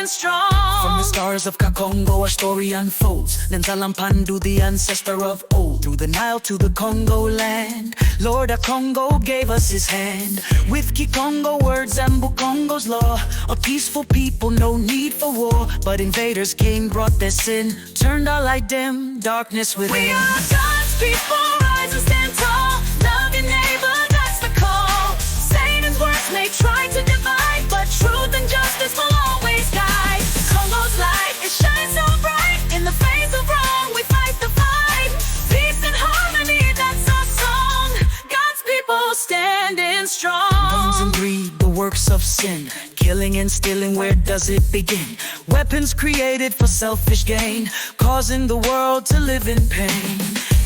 strong. From the stars of Kongo our story unfolds. Bantu, the ancestor of old. Through the Nile to the Congo land, Lord of Kongo gave us his hand. With Kikongo words and Bukongo's law, a peaceful people, no need for war. But invaders came, brought their sin, turned our light dim, darkness within. We are God's people, rise and stand tall. Love your neighbor, that's the call. Satan's words may try to divide, but truth and justice will always guide. Congo's light, it shines so bright. In the face of wrong, we fight the fight. Peace and harmony, that's our song. God's people standing strong. Guns and greed, the works of sin. Killing and stealing, where does it begin? Weapons created for selfish gain, causing the world to live in pain.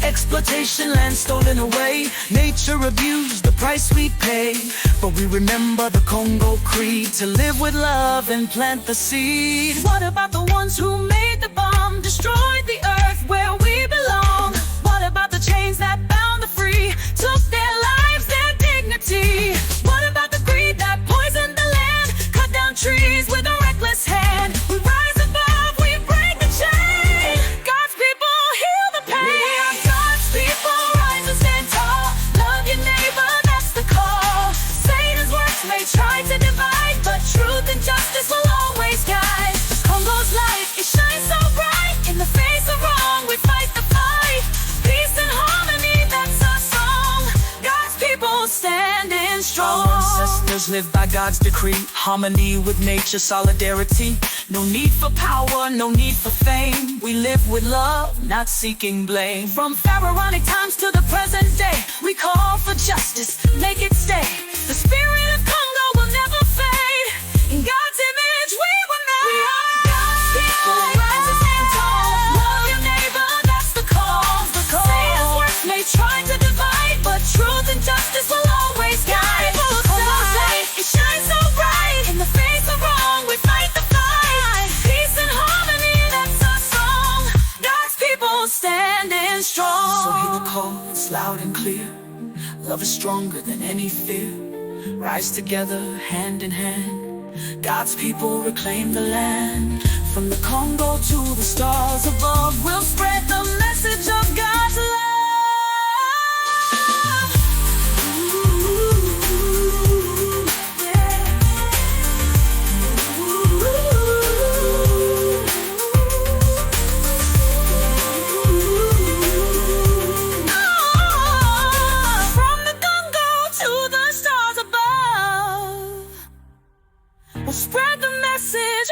Exploitation, land stolen away, nature abused, the price we pay. But we remember the Congo creed, to live with love and plant the seed. What about the ones who made the bomb, destroyed the earth where we belong? What about the chains that bound the free, took their lives, their dignity? What about the greed that poisoned the land, cut down trees with a reckless hand? We rise above, we break the chain. God's people heal the pain. We are God's people, rise and stand tall. Love your neighbor, that's the call. Satan's works may try to divide, but truth and justice will always guide. Congo's light, it shines so bright. In the face of wrong, we fight the fight. Peace and harmony, that's our song. God's people standing strong. Our ancestors live by God's decree, harmony with nature, solidarity. No need for power, no need for fame. We live with love, not seeking blame. From pharaonic times to the present day, we call for justice, make it stay. The spirit of Congo will never fade. In God's image we were made. We are God's people, rise and stand tall. Love your neighbor, that's the call. Satan's works may try to divide, but truth and justice will always guide. Congo's light, it shines so bright. In the face of wrong, we fight the fight. Peace and harmony, that's our song. God's people standing strong. So hear the call, it's loud and clear. Love is stronger than any fear. Rise together, hand in hand. God's people reclaim the land. From the Congo to the stars above, we'll spread the message of God's love. We'll spread the message